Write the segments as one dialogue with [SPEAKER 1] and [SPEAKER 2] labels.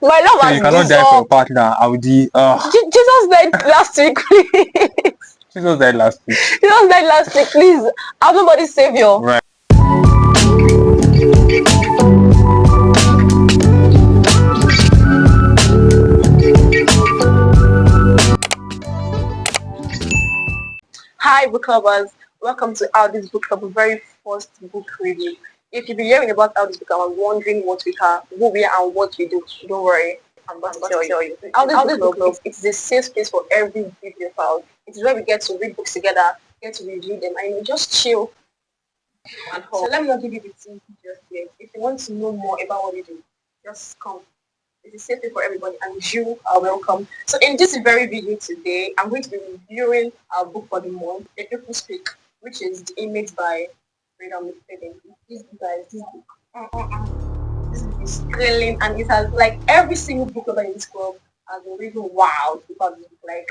[SPEAKER 1] My love
[SPEAKER 2] So
[SPEAKER 1] has
[SPEAKER 2] you cannot
[SPEAKER 1] Jesus.
[SPEAKER 2] die for your partner, a.w.d.y.
[SPEAKER 1] Jesus died last week, please.
[SPEAKER 2] Jesus died last week.
[SPEAKER 1] Jesus died last week, please. I'm nobody's savior.
[SPEAKER 2] Right.
[SPEAKER 1] Hi, book lovers. Welcome to a.w.d.y Book Club, very first book review. If you've been hearing about a.w.d.y Book Club and wondering what we are, who we are, and what we do, don't worry. I'm going to tell you. a.w.d.y Book Club it's a safe space for every bibliophile. It's where we get to read books together, get to review them, and we just chill and talk. So let me not give you the tea just yet. If you want to know more about what we do, just come. It's a safe place for everybody, and you are welcome. So in this very video today, I'm going to be reviewing our book for the month, A People Speak, which is the INMATE by Freedom. This book is thrilling, and it has like every single book over in this club has been really wow about this book. Like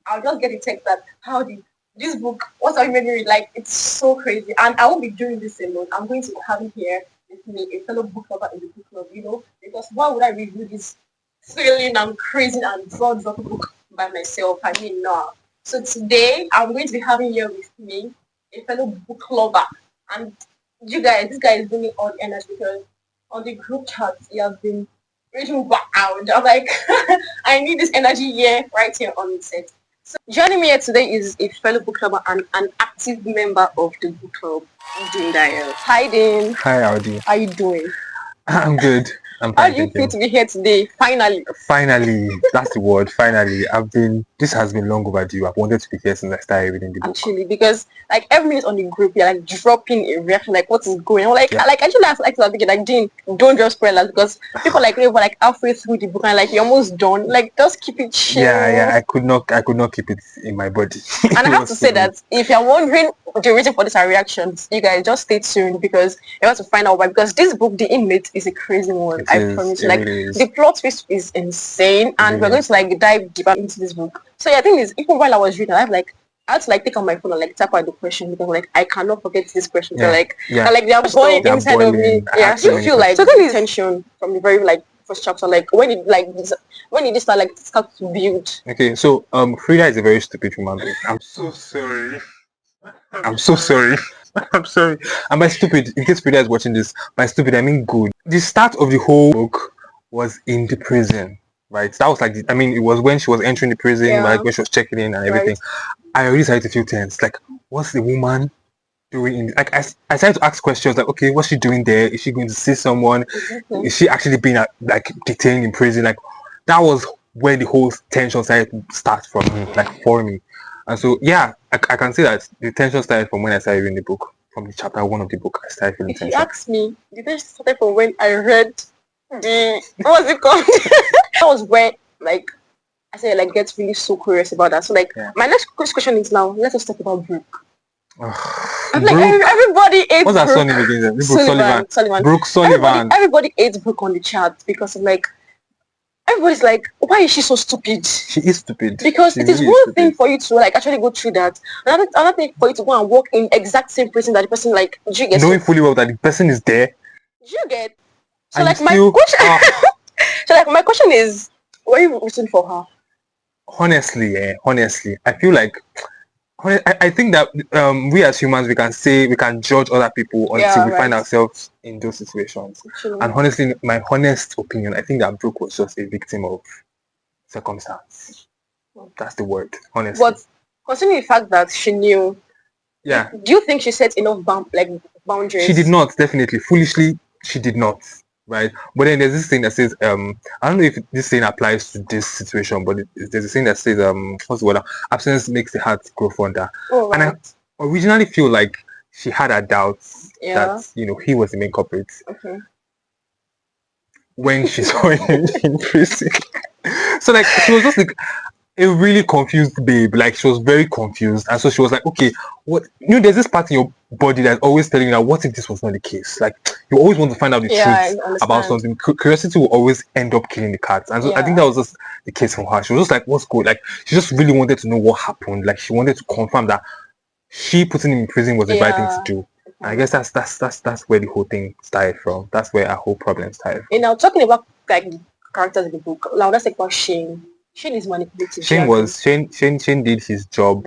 [SPEAKER 1] I'll just get a text that how did this book, what are you making read? Like it's so crazy, and I won't be doing this alone. I'm going to have it here with me, a fellow book lover in the book club, because why would I review this thrilling and crazy and drawn up book by myself? I mean, no. So today I'm going to be having here with me a fellow book lover, and this guy is bringing all the energy because on the group chat he has been reading wow. I'm like, I need this energy here, right here on the set. So joining me here today is a fellow book lover and an active member of the book club, Dean Dial. Hi, Dean.
[SPEAKER 2] Hi, a.w.d.y.
[SPEAKER 1] How you doing?
[SPEAKER 2] I'm good. I'm
[SPEAKER 1] How
[SPEAKER 2] fine,
[SPEAKER 1] do you
[SPEAKER 2] thank
[SPEAKER 1] feel
[SPEAKER 2] you.
[SPEAKER 1] to be here today? Finally.
[SPEAKER 2] Finally, that's the word. Finally, this has been long overdue. I've wanted to be here since I started reading the book.
[SPEAKER 1] Actually, because like every minute on the group, you're like dropping a reaction, like what is going on? Like,
[SPEAKER 2] Yeah.
[SPEAKER 1] like actually, I like to thinking, like, Dean, don't just spoilers because people like me were like halfway through the book and like you're almost done. Like, just keep it chill.
[SPEAKER 2] Yeah. I could not keep it in my body.
[SPEAKER 1] And I have to say that if you're wondering the reason for this reactions, you guys just stay tuned because you want to find out why. Because this book, The INMATE, is a crazy one. I promise you. Like
[SPEAKER 2] really
[SPEAKER 1] the plot twist is insane, and we're going to like dive deeper into this book. So yeah, I think is even while I was reading, I had to like take on my phone and like tap out the question because like I cannot forget this question.
[SPEAKER 2] Yeah.
[SPEAKER 1] Like they're boiling inside of me. Yeah, so you feel like certain tension from the very like first chapter, like when it start to build.
[SPEAKER 2] Okay, so Frida is a very stupid human being. I'm so sorry. I'm so sorry. I'm sorry. And by stupid, in case Frida is watching this, by stupid I mean good. The start of the whole book was in the prison, right? That was like it was when she was entering the prison, like when she was checking in and everything. Right. I already started to feel tense. Like, what's the woman doing? Like, I started to ask questions like, okay, what's she doing there? Is she going to see someone? Mm-hmm. Is she actually being like detained in prison? Like, that was where the whole tension started to start from me, like for me. And so, yeah, I can say that the tension started from when I started reading the book. From the chapter 1 of the book, I started feeling tension. If you ask me, the tension started from when I read the, what was it called? That was where, like, I said, like, get really so curious about that. So, like, my next question is now, let us talk about Brooke. I'm like, everybody hates What's that song name again?
[SPEAKER 1] Sullivan.
[SPEAKER 2] Brooke Sullivan.
[SPEAKER 1] Everybody hates Brooke on the chat because of, like, everybody's like, why is she so stupid? She is stupid. Because it is one thing for you to like actually go through that. Another thing for you to go and work in exact same prison that the person like, do you get? Knowing fully well that the person is there. Do you get? So like my question so like my question is, what are you rooting for her? Honestly, I feel like I think that we as humans we can judge other people until we find ourselves in those situations. True. And honestly, my honest opinion, I think that Brooke was just a victim of circumstance. That's the word, honestly. But considering the fact that she knew, do you think she set enough boundaries? She did not, definitely. Foolishly, she did not. Right, but then there's this thing that says I don't know if this thing applies to this situation, but there's a thing that says what's the word? Absence makes the heart grow fonder. Oh, right. And I originally feel like she had her doubts that he was the main culprit. Okay. When she saw him in prison, so like she was just like a really confused babe. Like she was very confused, and so she was like, okay, what? There's this part in your body that's always telling you that what if this was not the case? Like you always want to find out the truth about something. Curiosity will always end up killing the cat, and so I think that was just the case for her. She was just like, what's good? Like she just really wanted to know what happened. Like she wanted to confirm that she putting him in prison was the right thing to do. And I guess that's where the whole thing started from. That's where our whole problem started from. And now talking about like characters in the book. Now let's talk about Shane. Shane is manipulative.
[SPEAKER 2] Shane did his job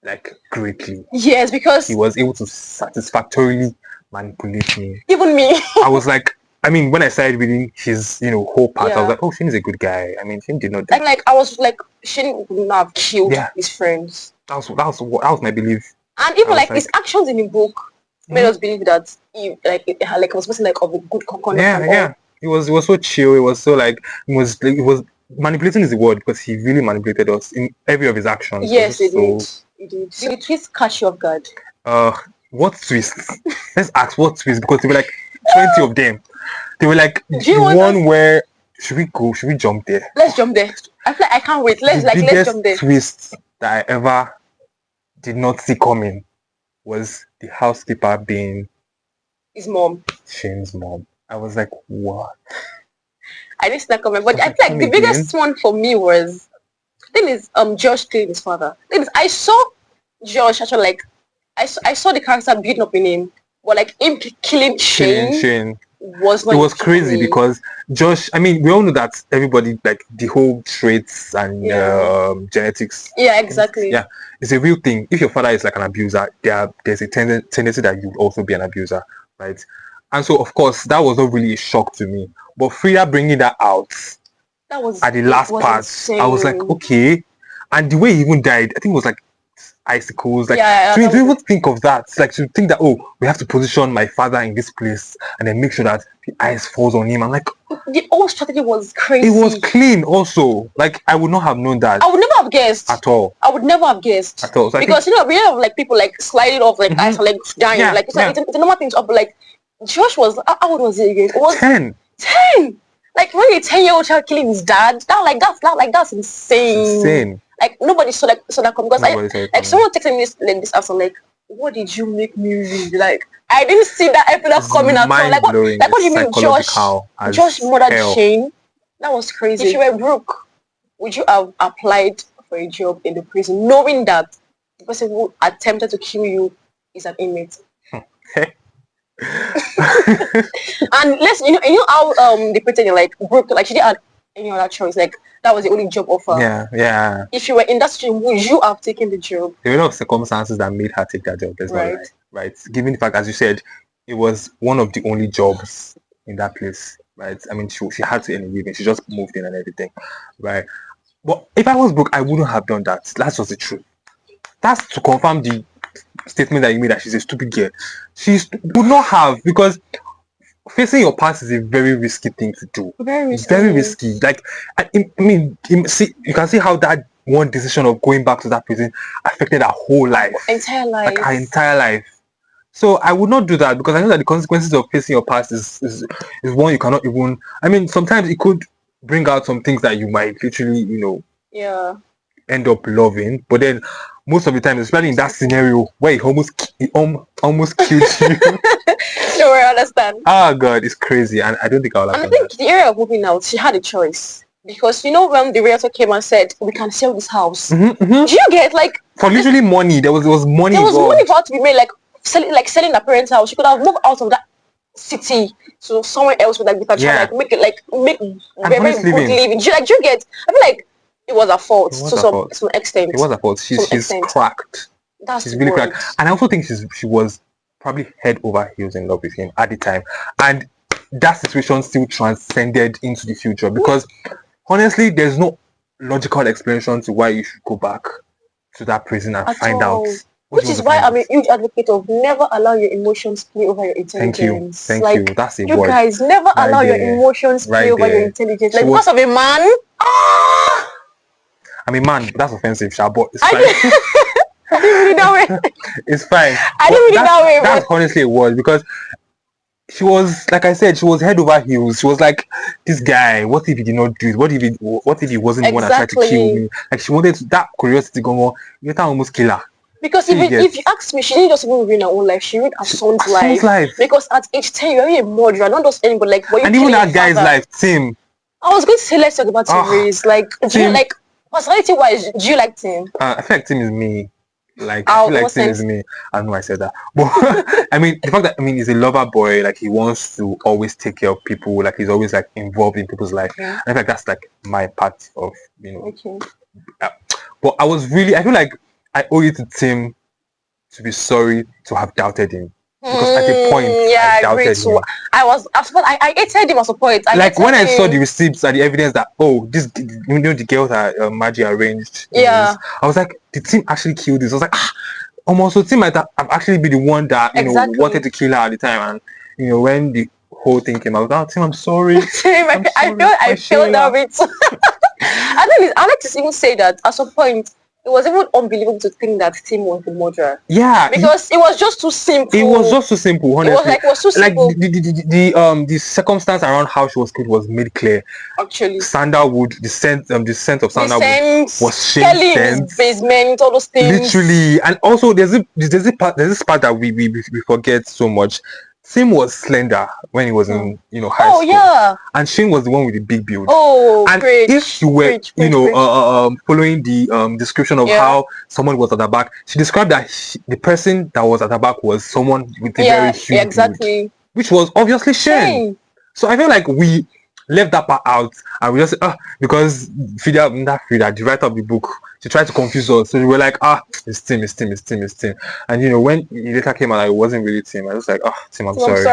[SPEAKER 2] like greatly.
[SPEAKER 1] Yes, because
[SPEAKER 2] he was able to satisfactorily manipulate me.
[SPEAKER 1] Even me.
[SPEAKER 2] I was like, I mean, when I started reading his, whole part, I was like, oh, Shane is a good guy. I mean, Shane did not.
[SPEAKER 1] I was like, Shane would not have killed his friends.
[SPEAKER 2] That was my belief.
[SPEAKER 1] And even like his actions in the book made us believe that he was supposed to of a good conduct.
[SPEAKER 2] Yeah. It was so chill. It was so it was manipulating is the word, because he really manipulated us in every of his actions.
[SPEAKER 1] Yes, it did. Did the twist catch you off guard?
[SPEAKER 2] What twist? Let's ask what twist, because there were like 20 of them. They were like where should we go? Should we jump there?
[SPEAKER 1] Let's jump there. I feel like I can't wait. Let's jump there.
[SPEAKER 2] The twist that I ever did not see coming was the housekeeper being
[SPEAKER 1] his mom.
[SPEAKER 2] Shane's mom. I was like, what?
[SPEAKER 1] I didn't see that comment, but I feel like the biggest one for me was, thing is, Josh killing his father. Thing is, I saw Josh actually I saw the character building up in him, but like him killing Shane was not.
[SPEAKER 2] It was crazy because Josh. I mean, we all know that everybody like the whole traits and genetics.
[SPEAKER 1] Yeah, exactly.
[SPEAKER 2] Yeah, it's a real thing. If your father is like an abuser, there's a tendency that you also be an abuser, right? And so, of course, that was not really a shock to me. But Frida bringing that out at the last part, insane. I was like, okay. And the way he even died, I think it was like icicles. Like, to even think of that, like to think that, oh, we have to position my father in this place and then make sure that the ice falls on him. I'm like,
[SPEAKER 1] the whole strategy was crazy.
[SPEAKER 2] It was clean also. Like, I would not have known that.
[SPEAKER 1] I would never have guessed.
[SPEAKER 2] At all.
[SPEAKER 1] I would never have guessed.
[SPEAKER 2] At all. So
[SPEAKER 1] because, we have like people like sliding off like ice or like dying. It's a normal thing to up, like, Josh was, how old was he again? It was
[SPEAKER 2] 10.
[SPEAKER 1] 10! Like, when a 10-year-old child killing his dad, that's insane.
[SPEAKER 2] It's insane.
[SPEAKER 1] Like, nobody saw that come. Because someone texted me this after, like, what did you make me read? Like, I didn't see that episode coming at all. Like, what do you mean Josh murdered Shane? That was crazy. If you were Brooke, would you have applied for a job in the prison knowing that the person who attempted to kill you is an inmate? And let's how they pretend like Brooke, like she didn't have any other choice, like that was the only job offer.
[SPEAKER 2] Yeah. If
[SPEAKER 1] you were in that situation, would you have taken the job?
[SPEAKER 2] There were a lot of circumstances that made her take that job. That's right. Given the fact, as you said, it was one of the only jobs in that place, right? I mean, she had to anyway, and she just moved in and everything, right? But if I was Brooke, I wouldn't have done that. That's just the truth. That's to confirm the statement that you made that she's a stupid girl. She would not have, because facing your past is a very risky thing to do. Very risky. Like, I mean, you can see how that one decision of going back to that prison affected her whole life.
[SPEAKER 1] Entire life.
[SPEAKER 2] Like her entire life. So I would not do that, because I know that the consequences of facing your past is one you cannot even. I mean, sometimes it could bring out some things that you might literally, end up loving, but then most of the time, especially in that scenario where he almost killed you.
[SPEAKER 1] No, I understand.
[SPEAKER 2] Oh God, it's crazy, and I don't think I'll.
[SPEAKER 1] And I think the area of moving out, she had a choice, because when the realtor came and said we can sell this house, do you get like
[SPEAKER 2] for literally money? There was money.
[SPEAKER 1] There was money for her to be made, like selling her parents' house. She could have moved out of that city to somewhere else with with her child, make very good living. Do you get? I feel like it was her fault to some extent.
[SPEAKER 2] It was her fault. She's cracked. She's really cracked. And I also think she was probably head over heels in love with him at the time. And that situation still transcended into the future, because honestly, there's no logical explanation to why you should go back to that prison and find out.
[SPEAKER 1] Which is why I'm a huge advocate of never allow your emotions play over your intelligence.
[SPEAKER 2] Thank you. That's a word.
[SPEAKER 1] You guys never allow your emotions play over your intelligence. Like, because of a man.
[SPEAKER 2] I mean, man, that's offensive, but it's fine.
[SPEAKER 1] I didn't read it that way.
[SPEAKER 2] It's fine.
[SPEAKER 1] I didn't read it that way.
[SPEAKER 2] That's honestly a word, because she was, like I said, she was head over heels. She was like, this guy, what if he did not do it? What if he wasn't the one that tried to kill me? Like, she wanted that curiosity go on. You almost kill her.
[SPEAKER 1] Because if you ask me, she didn't just even ruin her own life. She ruined her son's life. Because at age 10, you're a murderer, not just anybody. Like,
[SPEAKER 2] and even that guy's life, Tim.
[SPEAKER 1] I was going to say, let's talk about Tim Reese. Like, do you like, personality-wise, do you like Tim?
[SPEAKER 2] I feel like Tim is me. Like I feel like Tim is me. I know I said that, but I mean the fact that he's a lover boy. Like he wants to always take care of people. Like he's always like involved in people's life.
[SPEAKER 1] Yeah.
[SPEAKER 2] I think that's like my part of
[SPEAKER 1] Okay.
[SPEAKER 2] But I feel like I owe it to Tim to be sorry to have doubted him. Because at the point, I doubted him.
[SPEAKER 1] I hated him at a point.
[SPEAKER 2] Like when I saw the receipts and the evidence that the girls are magic arranged.
[SPEAKER 1] Yeah.
[SPEAKER 2] I was like, did Tim actually kill this? I was like, almost so Tim might have actually be the one that wanted to kill her at the time. And when the whole thing came out, oh Tim, I'm sorry.
[SPEAKER 1] Tim, I felt that bit. I like to even say that at some point it was even unbelievable to think that Tim was the murderer.
[SPEAKER 2] Yeah,
[SPEAKER 1] because it was just too simple.
[SPEAKER 2] It was just too simple. Honestly,
[SPEAKER 1] it was too simple.
[SPEAKER 2] Like the circumstance around how she was killed was made clear.
[SPEAKER 1] Actually,
[SPEAKER 2] sandalwood, the scent of sandalwood was shame
[SPEAKER 1] basement, all those things.
[SPEAKER 2] Literally, and also there's this part that we forget so much. Tim was slender when he was in high school.
[SPEAKER 1] Yeah.
[SPEAKER 2] And Shane was the one with the big build.
[SPEAKER 1] And
[SPEAKER 2] if you were following the description of how someone was at the back, she described that the person that was at the back was someone with a very huge build, which was obviously Shane. So I feel like we left that part out and we just because Frida, the writer of the book, she tried to confuse us. So we were like, it's Tim. And when it later came out, it wasn't really Tim. I was like, Tim, I'm sorry.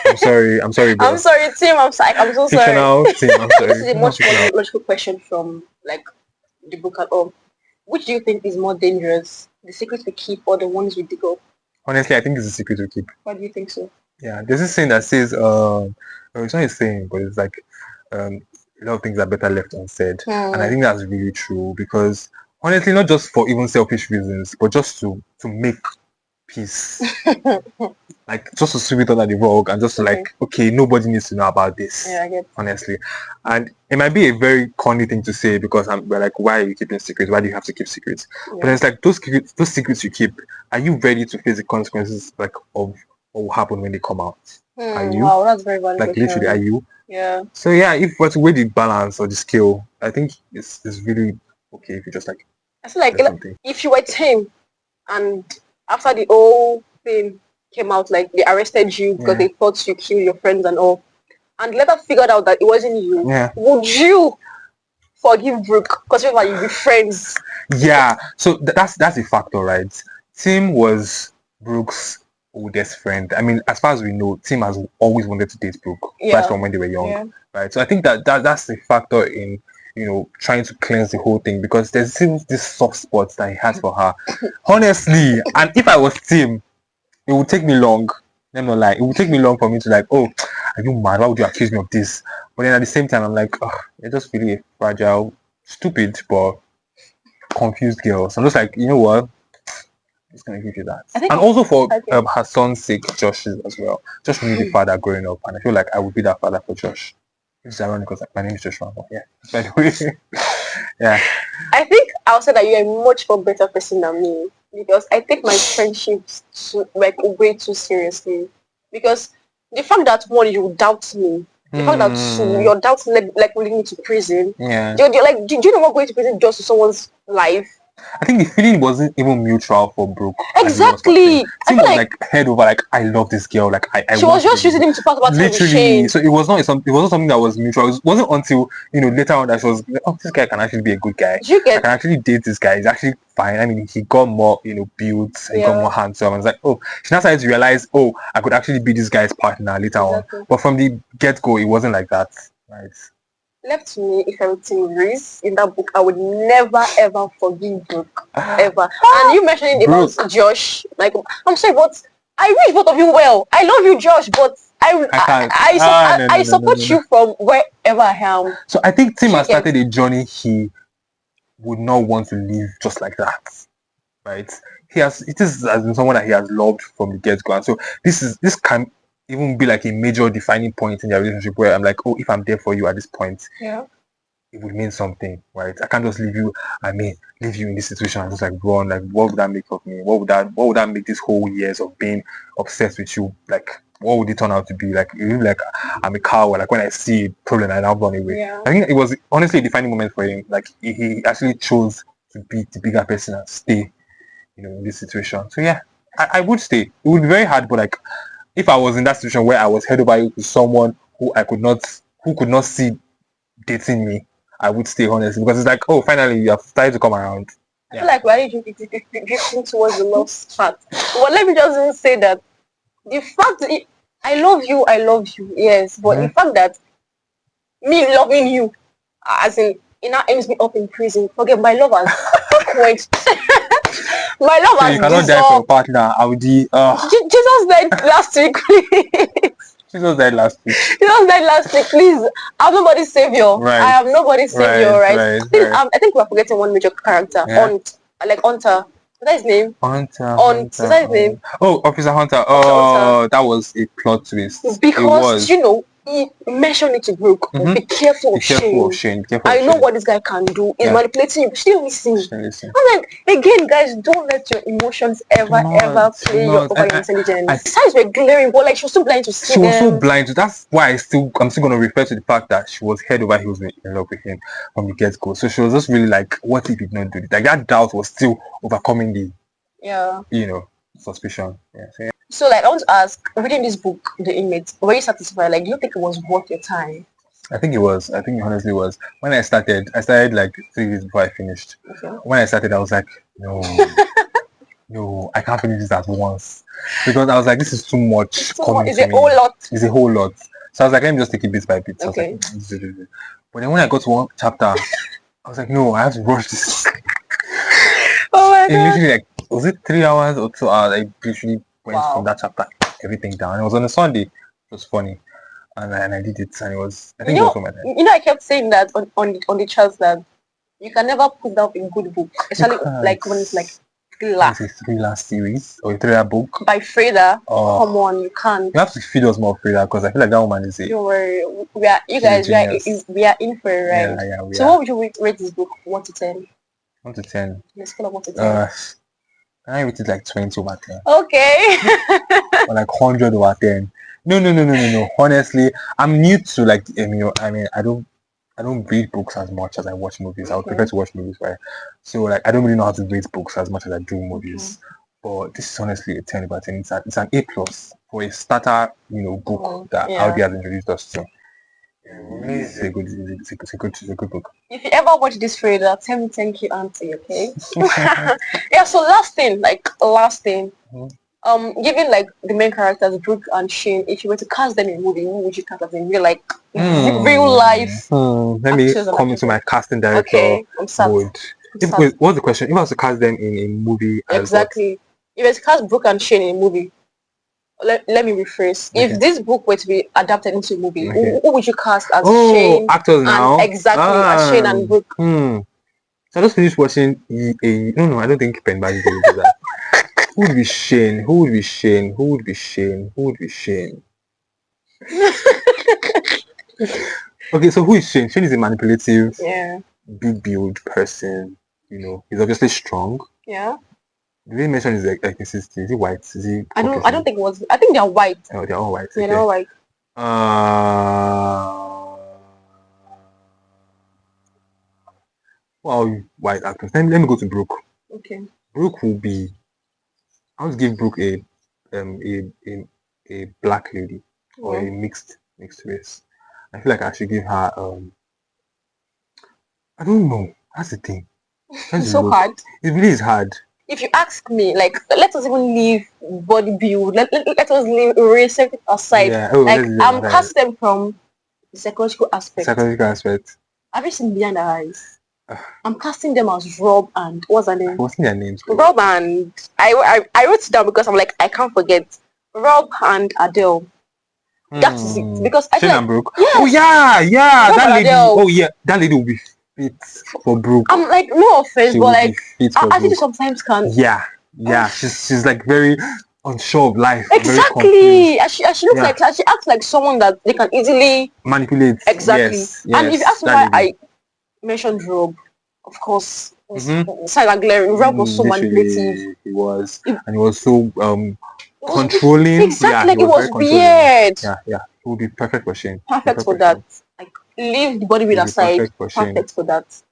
[SPEAKER 2] I'm sorry, bro.
[SPEAKER 1] I'm sorry, Tim. I'm so
[SPEAKER 2] Fictional,
[SPEAKER 1] sorry.
[SPEAKER 2] Tim, I'm sorry.
[SPEAKER 1] This is a much more logical question from like the book at all. Which do you think is more dangerous? The secrets we keep or the ones we dig up?
[SPEAKER 2] Honestly, I think it's the secret we keep.
[SPEAKER 1] Why do you think so?
[SPEAKER 2] Yeah, there's this saying that says, it's not a saying, but it's like, a lot of things are better left unsaid. And I think that's really true because honestly, not just for even selfish reasons, but just to make peace. Like just to sweep it under the rug and just to like, okay, nobody needs to know about this.
[SPEAKER 1] Yeah, I get it.
[SPEAKER 2] Honestly. And it might be a very corny thing to say because we're like, why are you keeping secrets? Why do you have to keep secrets? Yeah. But it's like those secrets you keep, are you ready to face the consequences like of what will happen when they come out? Are you?
[SPEAKER 1] Wow, that's very valuable.
[SPEAKER 2] Like literally, are you?
[SPEAKER 1] Yeah.
[SPEAKER 2] So yeah, if we're to weigh the balance or the scale, I think it's really okay if you just like.
[SPEAKER 1] I feel like if you were Tim, and after the whole thing came out, like they arrested you because they thought you killed your friends and all, and later figured out that it wasn't you.
[SPEAKER 2] Yeah.
[SPEAKER 1] Would you forgive Brooke? Because you be friends.
[SPEAKER 2] Yeah. So that's a factor, right? Tim was Brooke's oldest friend. I mean, as far as we know, Tim has always wanted to date Brooke, right from when they were young, right? So I think that's a factor in trying to cleanse the whole thing because there's still this soft spot that he has for her. Honestly, and if I was Tim, it would take me long. I'm not lying. It would take me long for me to like, oh, are you mad? Why would you accuse me of this? But then at the same time, I'm like, you're just really a fragile, stupid, but confused girl. So I'm just like, you know what? I'm just gonna give you that. And also for her son's sake, Josh's as well. Josh knew the father growing up, and I feel like I would be that father for Josh. Which is ironic because like, my name is Joshua. But yeah, by the way, yeah.
[SPEAKER 1] I think I'll say that you're a much more better person than me because I take my friendships way too seriously. Because the fact that one, you doubt me, the fact that two, your doubts like leading me to prison. Yeah. Do you know what going to prison does to someone's life?
[SPEAKER 2] I think the feeling wasn't even mutual for Brooke.
[SPEAKER 1] Exactly.
[SPEAKER 2] Tim was like head over, like I love this girl. Like I
[SPEAKER 1] she was just using him to talk about
[SPEAKER 2] literally. So it was not something that was mutual. It wasn't until later on that she was like, oh, this guy can actually be a good guy. I can actually date this guy. He's actually fine. I mean, he got more built and got more handsome. I was like, oh, she now started to realize, oh, I could actually be this guy's partner later on. But from the get go, it wasn't like that, right?
[SPEAKER 1] Left to me, if everything reads in that book, I would never ever forgive Brooke ever. And you mentioning about Josh, like I'm sorry, but I wish both of you well. I love you, Josh, but I support you from wherever I am.
[SPEAKER 2] So I think Tim has started a journey he would not want to live just like that, right? It is as in someone that he has loved from the get-go, and so this can even be like a major defining point in their relationship where I'm like, oh, if I'm there for you at this point, it would mean something, right? I can't just leave you in this situation and just like run. Like, what would that make of me? What would that make this whole years of being obsessed with you? Like, what would it turn out to be? Like, like I'm a coward. Like when I see a problem, I now run away. I think it was honestly a defining moment for him. Like he actually chose to be the bigger person and stay, in this situation. So yeah, I would stay. It would be very hard, but like if I was in that situation where I was head over heels with someone who could not see dating me, I would stay, honestly, because it's like, oh, finally you have started to come around.
[SPEAKER 1] I feel like we're drifting towards the lost part. But let me just even say that the fact that I love you, yes, but the fact that me loving you, as in, it now ends me up in prison. Forget my love has quenched. My love
[SPEAKER 2] So
[SPEAKER 1] has
[SPEAKER 2] you cannot die for your partner, a.w.d.y.
[SPEAKER 1] Jesus died last week, please.
[SPEAKER 2] Jesus died last week.
[SPEAKER 1] Jesus died last week, please. I'm nobody's savior.
[SPEAKER 2] Right.
[SPEAKER 1] I am nobody's savior, right? I think we're forgetting one major character.
[SPEAKER 2] Yeah.
[SPEAKER 1] Like Hunter. Is that his name?
[SPEAKER 2] Hunter.
[SPEAKER 1] Is that his name?
[SPEAKER 2] Oh, Officer Hunter.
[SPEAKER 1] Hunter.
[SPEAKER 2] That was a plot twist.
[SPEAKER 1] Because, he mentioned it to Brooke. Be careful of Shane. I know what this guy can do. He's manipulating you. Still listen. I'm like, again, guys, don't let your emotions ever play over your intelligence. Besides, we're glaring, but like she was so blind to see
[SPEAKER 2] She was so blind. That's why I'm still going to refer to the fact that she was head over heels in love with him from the get-go. So she was just really like, what if he did not do it? Like that doubt was still overcoming the suspicion. Yeah.
[SPEAKER 1] So like I want to ask, reading this book, The Inmate, were you satisfied? Like, do you think it was worth your time?
[SPEAKER 2] I think it was. I think it honestly was. When I started like 3 weeks before I finished. Okay. When I started, I was like, no, no, I can't finish this at once. Because I was like, this is too much coming to me. It's a whole lot. It's a whole lot. So I was like, let me just take it bit by bit. So okay. I was like, but then when I got to one chapter, I was like, no, I have to rush this. Oh my god. It literally like, was it 3 hours or 2 hours? I literally went from that chapter, everything down. It was on a Sunday. It was funny. And I did it, and it was, I think it was for my time. I kept saying that on the charts that you can never put down a good book, especially like when it's like thriller. It's a thriller series or a thriller book. By Freda, come on, you can't. You have to feed us more Freda, because I feel like that woman is it. Don't worry, we are in for it, right? Yeah, so what would you rate this book, 1 to 10? 1 to 10. Let's call it 1 to 10. I rate it like 20 over 10. Okay. Or like 100 over 10. No. Honestly, I'm new to like, I don't read books as much as I watch movies. Okay. I would prefer to watch movies, right? So like, I don't really know how to rate books as much as I do movies. Okay. But this is honestly a 10 over 10. It's an A+ for a starter, book that a.w.d.y has introduced us to. It's a good book. If you ever watch this trailer, tell me thank you, auntie, okay? Yeah, so last thing. Given like the main characters, Brooke and Shane, if you were to cast them in a movie, who would you cast as in real life? Let me come into my casting director. Okay, I'm sad. What's the question? If I was to cast them in a movie, exactly. If I was to cast Brooke and Shane in a movie, let me rephrase. Okay. If this book were to be adapted into a movie, who would you cast as Shane? Actors now. Exactly, as Shane and Brooke. So I just finished watching no, I don't think Penn Badger will do that. Who would be Shane? Okay, so who is Shane? Shane is a manipulative, big build person. He's obviously strong. Yeah. Did they mention his ethnicity? Is he white? Is he? I don't think it was. I think they are white. Oh, they're all white. Yeah, they're all white. Well, white actors. Let me go to Brooke. Okay. Brooke will be. I would give Brooke a black lady or a mixed race. I feel like I should give her I don't know. That's the thing. It's so hard. It really is hard. If you ask me, like, let us even leave body build. Let us leave race aside. Yeah. Oh, like, I'm cast them from the psychological aspect. Have you seen Behind the Eyes? I'm casting them as Rob and what's her name? What's their names? Rob and I wrote it down because I'm like, I can't forget. Rob and Adele. That is it. Because I feel like, Brooke. Yes. Oh yeah. Rob that lady. Adele. Oh yeah, that lady will be fit for Brooke. I'm like, no offense, but like, I think sometimes can. Yeah. She's like very unsure of life. Exactly. She looks like she acts like someone that they can easily manipulate. Exactly. Yes. And if you ask me why I mentioned Rob, of course, silent glaring. Rob was so manipulative. He was, and he was so controlling. Exactly, like it was weird. Yeah. It would be perfect for Shane. Perfect for that. Like, leave the body with aside. Perfect for that.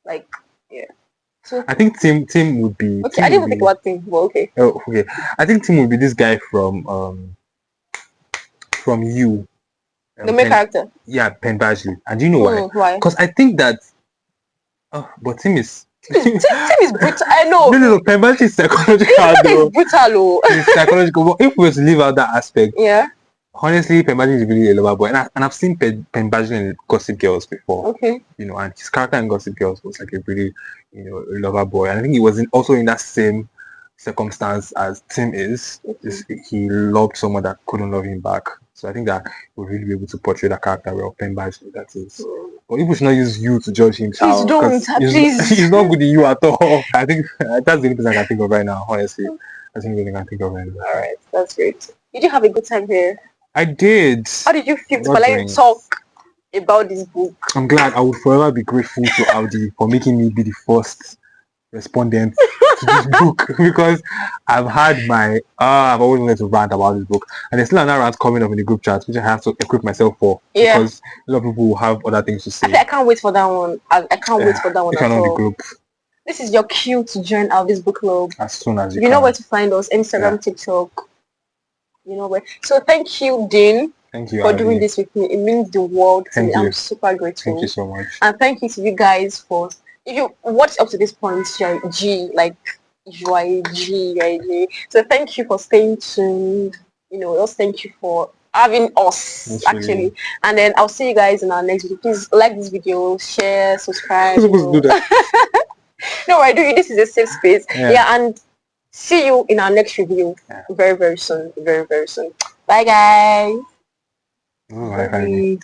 [SPEAKER 2] Like, yeah.
[SPEAKER 1] So
[SPEAKER 2] I think Tim would be.
[SPEAKER 1] okay, I didn't think about Tim. Well, okay.
[SPEAKER 2] Oh, okay. I think Tim would be this guy from You.
[SPEAKER 1] The main character.
[SPEAKER 2] Yeah, Penn Badgley. And do you know why?
[SPEAKER 1] Why?
[SPEAKER 2] Because I think that. Oh, but Tim is.
[SPEAKER 1] Tim is brutal. I know.
[SPEAKER 2] No. Penn Badgley is psychological.
[SPEAKER 1] He's brutal.
[SPEAKER 2] He's psychological. But if we were to leave out that aspect,
[SPEAKER 1] yeah.
[SPEAKER 2] Honestly, Penn Badgley is really a lover boy, and I've seen Penn Badgley in Gossip Girls before.
[SPEAKER 1] Okay.
[SPEAKER 2] You know, and his character in Gossip Girls was like a really, a lover boy. And I think he was also in that same circumstance as Tim is. He loved someone that couldn't love him back. So I think that we'll really be able to portray that character well. Penn Badgley, that is. But people should not use You to judge him.
[SPEAKER 1] Please don't. Please.
[SPEAKER 2] He's not good in You at all. I think that's the only person I can think of right now. Honestly, that's the only thing I can think of right now.
[SPEAKER 1] All right, that's great. Did you have a good time here?
[SPEAKER 2] I did.
[SPEAKER 1] How did you feel to like talk about this book?
[SPEAKER 2] I'm glad. I would forever be grateful to a.w.d.y for making me be the first respondent to this book, because I've had my I've always wanted to rant about this book, and there's still another rant coming up in the group chat which I have to equip myself for, because a lot of people will have other things to say.
[SPEAKER 1] I can't wait for that one. I can't wait for that one at all.
[SPEAKER 2] The group.
[SPEAKER 1] This is your cue to join our book club
[SPEAKER 2] As soon as you
[SPEAKER 1] know where to find us: Instagram, TikTok. You know where. So thank you, Dean.
[SPEAKER 2] Thank you
[SPEAKER 1] for doing this with me. It means the world to me. I'm super grateful.
[SPEAKER 2] Thank you so much.
[SPEAKER 1] And thank you to you guys for, if you watched up to this point, you're a G, like you are a G. So thank you for staying tuned. Just thank you for having us, actually. And then I'll see you guys in our next video. Please like this video, share, subscribe.
[SPEAKER 2] Do that.
[SPEAKER 1] No, I do. This is a safe space. Yeah, and see you in our next review very, very soon. Very, very soon. Bye, guys.
[SPEAKER 2] Oh, I